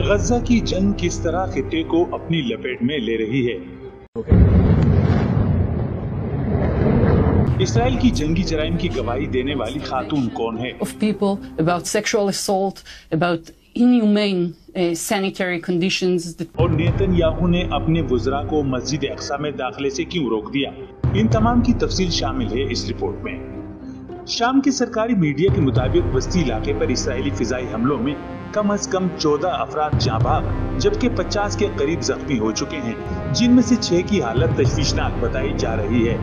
غزہ کی جنگ کس طرح خطے کو اپنی لپیٹ میں لے رہی ہے؟ اسرائیل کی جنگی جرائم کی گواہی دینے والی خاتون کون ہے؟ Of people about sexual assault, about inhumane sanitary conditions. اور نیتن یاہو نے اپنے وزراء کو مسجد اقصی میں داخلے سے کیوں روک دیا؟ ان تمام کی تفصیل شامل ہے اس رپورٹ میں۔ شام کے سرکاری میڈیا کے مطابق وسطی علاقے پر اسرائیلی فضائی حملوں میں کم از کم 14 افراد جاں بحق جبکہ 50 کے قریب زخمی ہو چکے ہیں، جن میں سے 6 کی حالت تشویشناک بتائی جا رہی ہے۔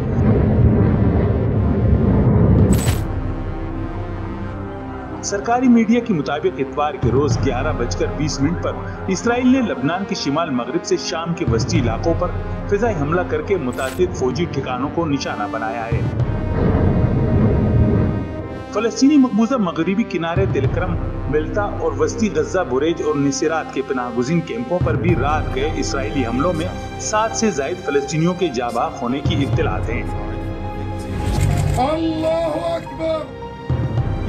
سرکاری میڈیا کے مطابق اتوار کے روز 11:20 پر اسرائیل نے لبنان کے شمال مغرب سے شام کے وسطی علاقوں پر فضائی حملہ کر کے متعدد فوجی ٹھکانوں کو نشانہ بنایا ہے۔ فلسطینی مقبوضہ مغربی کنارے تلکرم، ملتا اور وسطی غزہ بریج اور نصیرات کے پناہ گزین کیمپوں پر بھی رات گئے اسرائیلی حملوں میں 7 سے زائد فلسطینیوں کے جاں بحق ہونے کی اطلاعات ہیں۔ اللہ اکبر!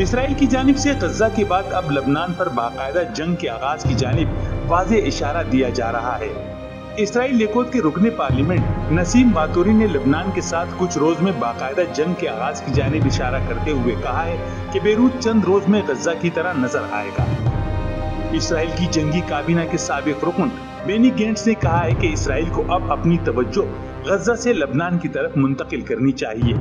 اسرائیل کی جانب سے غزہ کے بعد اب لبنان پر باقاعدہ جنگ کے آغاز کی جانب واضح اشارہ دیا جا رہا ہے۔ اسرائیل لیکود کے رکن پارلیمنٹ نسیم باتوری نے لبنان کے ساتھ کچھ روز میں باقاعدہ جنگ کے آغاز کی جانب اشارہ کرتے ہوئے کہا ہے کہ بیروت چند روز میں غزہ کی طرح نظر آئے گا۔ اسرائیل کی جنگی کابینہ کے سابق رکن بینی گینٹس نے کہا ہے کہ اسرائیل کو اب اپنی توجہ غزہ سے لبنان کی طرف منتقل کرنی چاہیے۔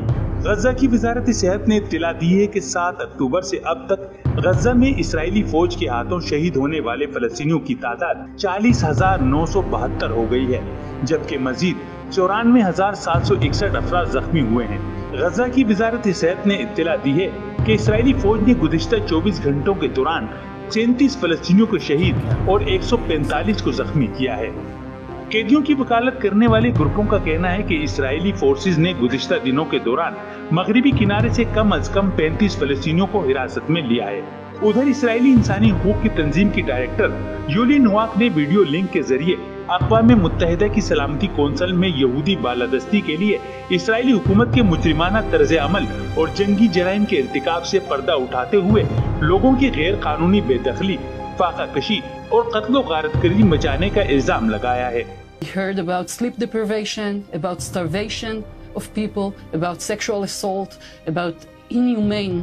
غزہ کی وزارت صحت نے اطلاع دی ہے کہ 7 اکتوبر سے اب تک غزہ میں اسرائیلی فوج کے ہاتھوں شہید ہونے والے فلسطینیوں کی تعداد 40,972 ہو گئی ہے، جبکہ مزید 94,761 افراد زخمی ہوئے ہیں۔ غزہ کی وزارت صحت نے اطلاع دی ہے کہ اسرائیلی فوج نے گزشتہ 24 گھنٹوں کے دوران 37 فلسطینیوں کو شہید اور 145 کو زخمی کیا ہے۔ قیدیوں کی وکالت کرنے والے گروپوں کا کہنا ہے کہ اسرائیلی فورسز نے گزشتہ دنوں کے دوران مغربی کنارے سے کم از کم 35 فلسطینیوں کو حراست میں لیا ہے۔ ادھر اسرائیلی انسانی حقوق کی تنظیم کی ڈائریکٹر یولی نواک نے ویڈیو لنک کے ذریعے اقوام متحدہ کی سلامتی کونسل میں یہودی بالادستی کے لیے اسرائیلی حکومت کے مجرمانہ طرز عمل اور جنگی جرائم کے ارتکاب سے پردہ اٹھاتے ہوئے لوگوں کی غیر قانونی بے دخلی، فاقہ کشی اور قتل و غارت گری مچانے کا الزام لگایا ہے۔ We heard about sleep deprivation, about starvation of people, about sexual assault, about inhumane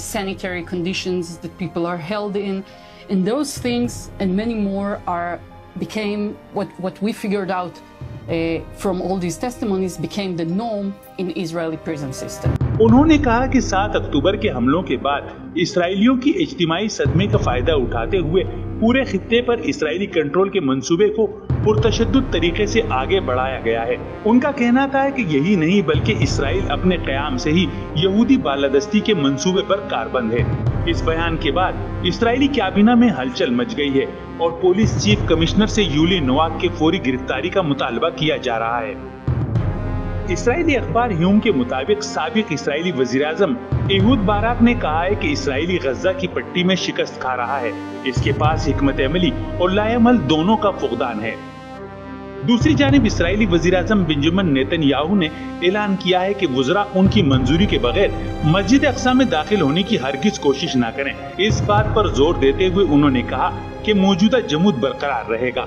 sanitary conditions that people are held in. And those things and many more became what we figured out from all these testimonies became the norm in Israeli prison system. انہوں نے کہا کہ 7 اکتوبر کے حملوں کے بعد اسرائیلیوں کی اجتماعی صدمے کا فائدہ اٹھاتے ہوئے پورے خطے پر اسرائیلی کنٹرول کے منصوبے کو پرتشدد طریقے سے آگے بڑھایا گیا ہے۔ ان کا کہنا تھا کہ یہی نہیں بلکہ اسرائیل اپنے قیام سے ہی یہودی بالادستی کے منصوبے پر کاربند ہے۔ اس بیان کے بعد اسرائیلی کابینہ میں ہلچل مچ گئی ہے اور پولیس چیف کمشنر سے یولی نواک کے فوری گرفتاری کا مطالبہ کیا جا رہا ہے۔ اسرائیلی اخبار ہیوم کے مطابق سابق اسرائیلی وزیراعظم ایہود باراک نے کہا ہے کہ اسرائیلی غزہ کی پٹی میں شکست کھا رہا ہے، اس کے پاس حکمت عملی اور لائے عمل دونوں کا فقدان ہے۔ دوسری جانب اسرائیلی وزیراعظم بنجمن نیتن یاہو نے اعلان کیا ہے کہ وزراء ان کی منظوری کے بغیر مسجد اقصی میں داخل ہونے کی ہرگز کوشش نہ کریں۔ اس بات پر زور دیتے ہوئے انہوں نے کہا کہ موجودہ جمود برقرار رہے گا۔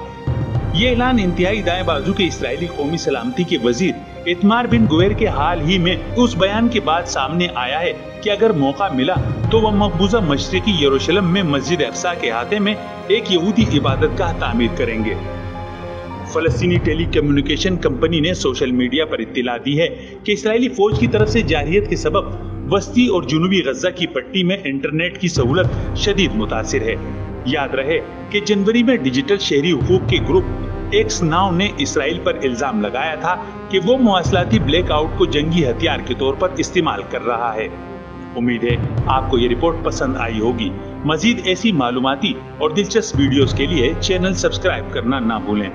یہ اعلان انتہائی دائیں بازو کے اسرائیلی قومی سلامتی کے وزیر اتمار بن گویر کے حال ہی میں اس بیان کے بعد سامنے آیا ہے کہ اگر موقع ملا تو وہ مقبوضہ مشرقی یروشلم میں مسجد اقصی کے احاطے میں ایک یہودی عبادت گاہ تعمیر کریں گے۔ فلسطینی ٹیلی کمیونیکیشن کمپنی نے سوشل میڈیا پر اطلاع دی ہے کہ اسرائیلی فوج کی طرف سے جارحیت کے سبب وسطی اور جنوبی غزہ کی پٹی میں انٹرنیٹ کی سہولت شدید متاثر ہے۔ یاد رہے کہ جنوری میں ڈیجیٹل شہری حقوق کے گروپ ایکس ناؤ نے اسرائیل پر الزام لگایا تھا کہ وہ مواصلاتی بلیک آؤٹ کو جنگی ہتھیار کے طور پر استعمال کر رہا ہے۔ امید ہے آپ کو یہ رپورٹ پسند آئی ہوگی۔ مزید ایسی معلوماتی اور دلچسپ ویڈیوز کے لیے چینل سبسکرائب کرنا نہ بھولیں۔